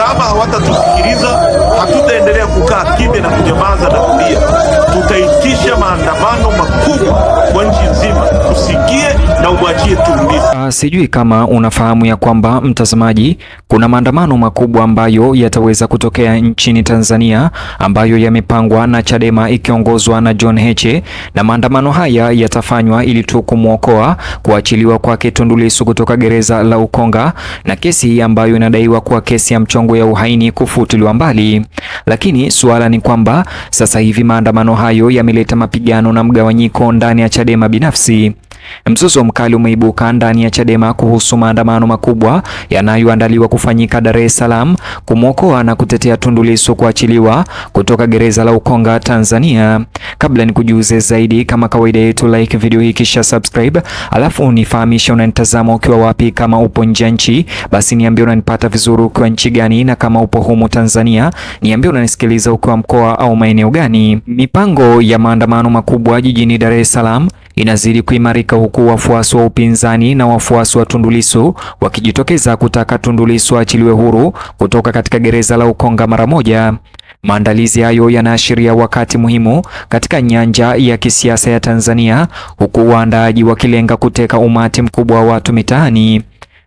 Kama hawatatusikiliza, hatutaendelea kukaa kimya na kunyamaza na kulia. Tutaitisha maandamano makubwa kwa nchi nzima. Usikie na umwachie Tundu Lissu. Sijui kama unafahamu ya kwamba, mtazamaji, kuna maandamano makubwa ambayo yataweza kutokea nchini Tanzania ambayo yamepangwa na Chadema ikiongozwa na John Heche, na maandamano haya yatafanywa ili tu kumwokoa kuachiliwa kwake Tundu Lissu kutoka gereza la Ukonga na kesi ambayo inadaiwa kuwa kesi ya mchongo ya uhaini kufutiliwa mbali. Lakini suala ni kwamba sasa hivi maandamano hayo yameleta mapigano na mgawanyiko ndani ya Chadema binafsi. Mzozo mkali umeibuka ndani ya Chadema kuhusu maandamano makubwa yanayoandaliwa kufanyika Dar es Salaam kumwokoa na kutetea Tundu Lissu kuachiliwa kutoka gereza la Ukonga, Tanzania. Kabla nikujuze zaidi, kama kawaida yetu, like video hii kisha subscribe, alafu unifahamisha unanitazama ukiwa wapi. Kama upo nje ya nchi, basi niambie unanipata vizuri ukiwa nchi gani, na kama upo humu Tanzania, niambie unanisikiliza ukiwa mkoa au maeneo gani. Mipango ya maandamano makubwa jijini Dar es Salaam inazidi kuimarika, huku wafuasi wa upinzani na wafuasi wa Tundu Lissu wakijitokeza kutaka Tundu Lissu achiliwe huru kutoka katika gereza la Ukonga mara moja. Maandalizi hayo yanaashiria wakati muhimu katika nyanja ya kisiasa ya Tanzania, huku waandaaji wakilenga kuteka umati mkubwa wa watu mitaani.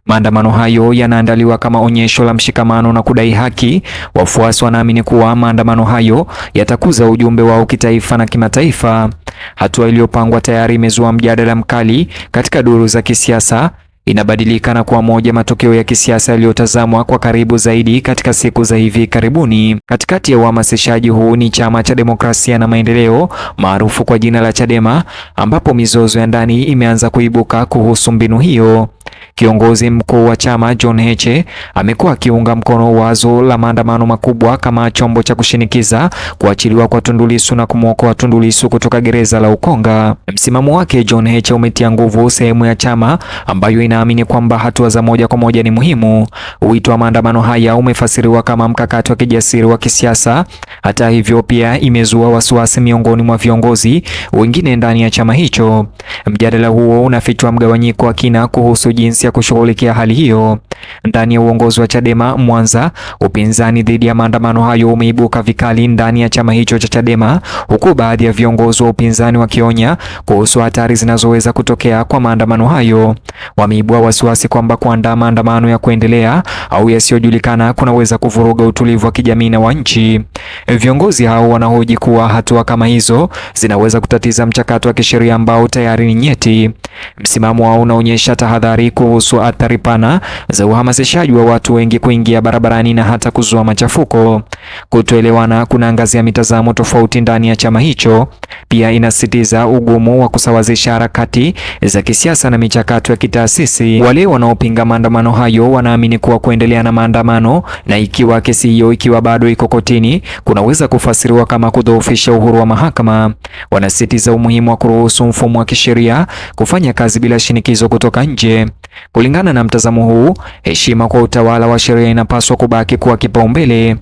Maandamano hayo yanaandaliwa kama onyesho la mshikamano na kudai haki. Wafuasi wanaamini kuwa maandamano hayo yatakuza ujumbe wao kitaifa na kimataifa. Hatua iliyopangwa tayari imezua mjadala mkali katika duru za kisiasa. Inabadilika na kuwa moja matokeo ya kisiasa yaliyotazamwa kwa karibu zaidi katika siku za hivi karibuni. Katikati ya uhamasishaji huu ni Chama cha Demokrasia na Maendeleo maarufu kwa jina la Chadema, ambapo mizozo ya ndani imeanza kuibuka kuhusu mbinu hiyo. Kiongozi mkuu wa chama John Heche amekuwa akiunga mkono wazo la maandamano makubwa kama chombo cha kushinikiza kuachiliwa kwa Tundu Lissu na kumwokoa Tundu Lissu kutoka gereza la Ukonga. Msimamo wake John Heche umetia nguvu sehemu ya chama ambayo inaamini kwamba hatua za moja kwa moja ni muhimu. Wito wa maandamano haya umefasiriwa kama mkakati wa kijasiri wa kisiasa. Hata hivyo, pia imezua wasiwasi miongoni mwa viongozi wengine ndani ya chama hicho. Mjadala huo unafichua mgawanyiko wa kina kuhusu jinsi ya kushughulikia hali hiyo. Ndani ya uongozi wa Chadema Mwanza, upinzani dhidi ya maandamano hayo umeibuka vikali ndani ya chama hicho cha Chadema, huku baadhi ya viongozi wa upinzani wakionya kuhusu hatari zinazoweza kutokea kwa maandamano hayo. Wameibua wasiwasi kwamba kuandaa maandamano ya kuendelea au yasiyojulikana kunaweza kuvuruga utulivu wa kijamii na wa nchi. Viongozi hao wanahoji kuwa hatua kama hizo zinaweza kutatiza mchakato wa kisheria ambao tayari ni nyeti. Msimamo wao unaonyesha tahadhari kuhusu athari pana za uhamasishaji wa watu wengi kuingia barabarani na hata kuzua machafuko. Kutoelewana kunaangazia mitazamo tofauti ndani ya chama hicho. Pia inasisitiza ugumu wa kusawazisha harakati za kisiasa na michakato ya kitaasisi. Wale wanaopinga maandamano hayo wanaamini kuwa kuendelea na maandamano, na ikiwa kesi hiyo ikiwa bado iko kotini, kunaweza kufasiriwa kama kudhoofisha uhuru wa mahakama. Wanasisitiza umuhimu wa kuruhusu mfumo wa kisheria kufanya kazi bila shinikizo kutoka nje. Kulingana na mtazamo huu, heshima kwa utawala wa sheria inapaswa kubaki kuwa kipaumbele.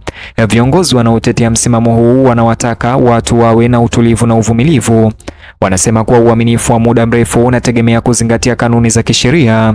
Viongozi wanaotetea msimamo huu wanawataka watu wawe na utulivu na uvumilivu. Wanasema kuwa uaminifu wa muda mrefu unategemea kuzingatia kanuni za kisheria.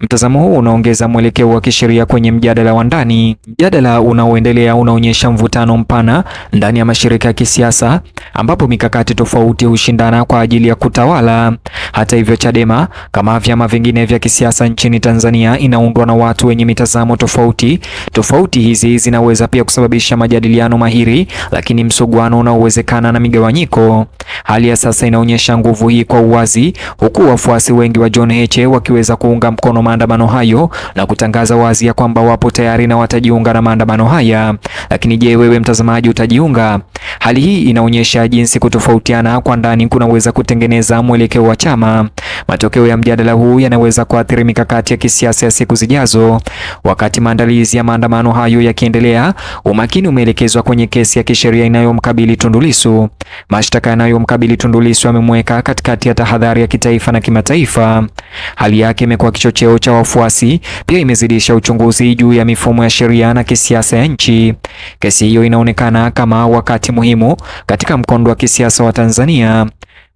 Mtazamo huu unaongeza mwelekeo wa kisheria kwenye mjadala wa ndani. Mjadala unaoendelea unaonyesha mvutano mpana ndani ya mashirika ya kisiasa, ambapo mikakati tofauti hushindana kwa ajili ya kutawala. Hata hivyo, Chadema kama vyama vingine vya kisiasa nchini Tanzania inaundwa na watu wenye mitazamo tofauti. Tofauti hizi zinaweza pia kusababisha majadiliano mahiri, lakini msuguano unaowezekana na migawanyiko. Hali ya sasa inaonyesha nguvu hii kwa uwazi, huku wafuasi wengi wa John Heche wakiweza kuunga mkono maandamano hayo na kutangaza wazi ya kwamba wapo tayari na watajiunga na maandamano haya. Lakini je, wewe mtazamaji utajiunga? Hali hii inaonyesha jinsi kutofautiana kwa ndani kunaweza kutengeneza mwelekeo wa chama. Matokeo ya mjadala huu yanaweza kuathiri mikakati ya kisiasa ya siku zijazo. Wakati maandalizi ya maandamano hayo yakiendelea, umakini umeelekezwa kwenye kesi ya kisheria inayomkabili Tundu Lissu. Mashtaka yanayomkabili Tundu Lissu yamemweka katikati ya tahadhari ya kitaifa na kimataifa. Hali yake imekuwa kichocheo cha wafuasi, pia imezidisha uchunguzi juu ya mifumo ya sheria na kisiasa ya nchi. Kesi hiyo inaonekana kama wakati muhimu katika mkondo wa kisiasa wa Tanzania.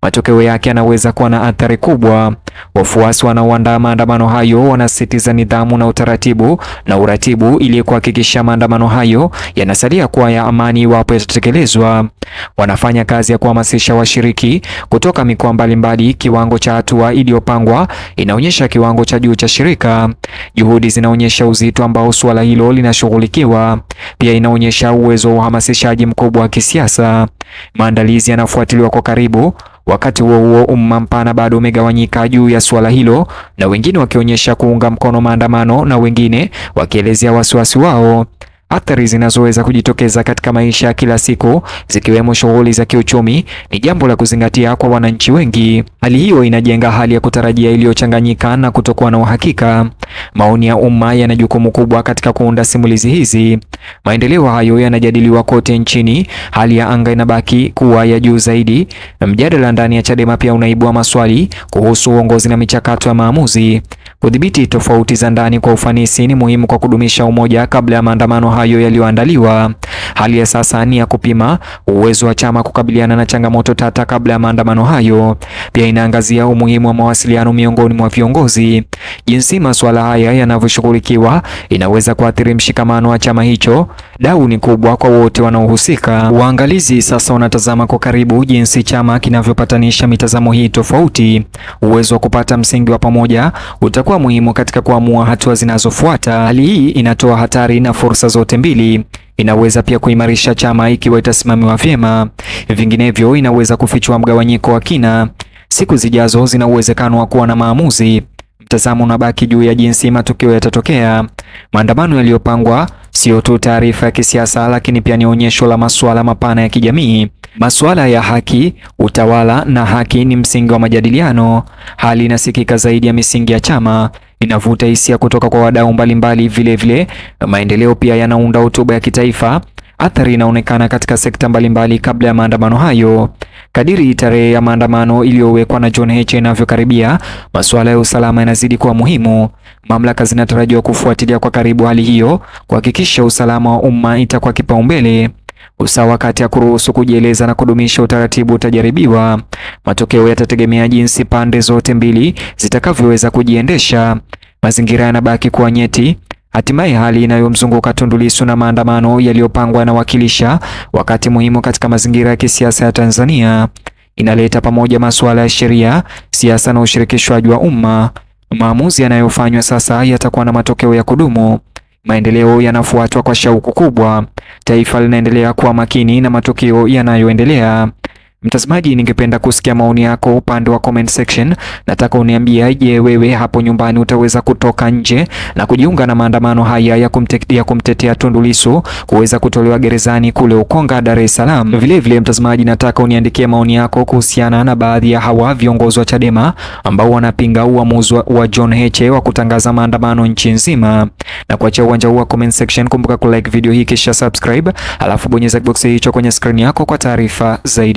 matokeo yake yanaweza kuwa na athari kubwa. Wafuasi wanaoandaa maandamano hayo wanasisitiza nidhamu na utaratibu na uratibu ili kuhakikisha maandamano hayo yanasalia kuwa ya amani iwapo yatatekelezwa. Wanafanya kazi ya kuhamasisha washiriki kutoka mikoa mbalimbali. Kiwango cha hatua iliyopangwa inaonyesha kiwango cha juu cha shirika. Juhudi zinaonyesha uzito ambao suala hilo linashughulikiwa. Pia inaonyesha uwezo wa uhamasishaji mkubwa wa kisiasa. Maandalizi yanafuatiliwa kwa karibu. Wakati huo huo, umma mpana bado umegawanyika juu ya suala hilo, na wengine wakionyesha kuunga mkono maandamano na wengine wakielezea wasiwasi wao. Athari zinazoweza kujitokeza katika maisha ya kila siku, zikiwemo shughuli za kiuchumi, ni jambo la kuzingatia kwa wananchi wengi. Hali hiyo inajenga hali ya kutarajia iliyochanganyika na kutokuwa na uhakika. Maoni ya umma yana jukumu kubwa katika kuunda simulizi hizi. Maendeleo hayo yanajadiliwa kote nchini. Hali ya anga inabaki kuwa ya juu zaidi. Mjadala ndani ya Chadema pia unaibua maswali kuhusu uongozi na michakato ya maamuzi. Kudhibiti tofauti za ndani kwa ufanisi ni muhimu kwa kudumisha umoja kabla ya maandamano hayo yaliyoandaliwa. Hali ya sasa ni ya kupima uwezo wa chama kukabiliana na changamoto tata kabla ya maandamano hayo. Pia inaangazia umuhimu wa mawasiliano miongoni mwa viongozi. Jinsi masuala haya yanavyoshughulikiwa inaweza kuathiri mshikamano wa chama hicho. Dau ni kubwa kwa wote wanaohusika. Waangalizi sasa wanatazama kwa karibu jinsi chama kinavyopatanisha mitazamo hii tofauti. Uwezo wa kupata msingi wa pamoja utakuwa muhimu katika kuamua hatua zinazofuata. Hali hii inatoa hatari na fursa zote mbili. Inaweza pia kuimarisha chama ikiwa itasimamiwa vyema. Vinginevyo inaweza kufichua mgawanyiko wa kina. Siku zijazo zina uwezekano wa kuwa na maamuzi. Mtazamo unabaki juu ya jinsi matukio yatatokea. Maandamano yaliyopangwa sio tu taarifa ya kisiasa, lakini pia ni onyesho la masuala mapana ya kijamii. Masuala ya haki, utawala na haki ni msingi wa majadiliano. Hali inasikika zaidi ya misingi ya chama, inavuta hisia kutoka kwa wadau mbalimbali. Vilevile maendeleo pia yanaunda hotuba ya kitaifa. Athari inaonekana katika sekta mbalimbali kabla ya maandamano hayo. Kadiri tarehe ya maandamano iliyowekwa na John Heche inavyokaribia, masuala ya usalama yanazidi kuwa muhimu. Mamlaka zinatarajiwa kufuatilia kwa karibu hali hiyo, kuhakikisha usalama wa umma itakuwa kipaumbele. Usawa kati ya kuruhusu kujieleza na kudumisha utaratibu utajaribiwa. Matokeo yatategemea jinsi pande zote mbili zitakavyoweza kujiendesha. Mazingira yanabaki kuwa nyeti. Hatimaye hali inayomzunguka Tundu Lissu na maandamano yaliyopangwa yanawakilisha wakati muhimu katika mazingira ya kisiasa ya Tanzania. Inaleta pamoja masuala ya sheria, siasa na ushirikishwaji wa umma. Maamuzi yanayofanywa sasa yatakuwa na matokeo ya kudumu. Maendeleo yanafuatwa kwa shauku kubwa. Taifa linaendelea kuwa makini na matokeo yanayoendelea. Mtazamaji, ningependa kusikia maoni yako upande wa comment section. Nataka uniambie, je, wewe hapo nyumbani utaweza kutoka nje na kujiunga na maandamano haya ya kumtetea Tundu Lissu kuweza kutolewa gerezani kule Ukonga, Dar es Salaam? Vilevile mtazamaji, nataka uniandikie maoni yako kuhusiana na baadhi ya hawa viongozi wa Chadema ambao wanapinga uamuzi wa John Heche wa kutangaza maandamano nchi nzima. Na kuacha uwanja huu wa comment section, kumbuka kulike video hii kisha subscribe, alafu bonyeza box hicho kwenye screen yako kwa taarifa zaidi.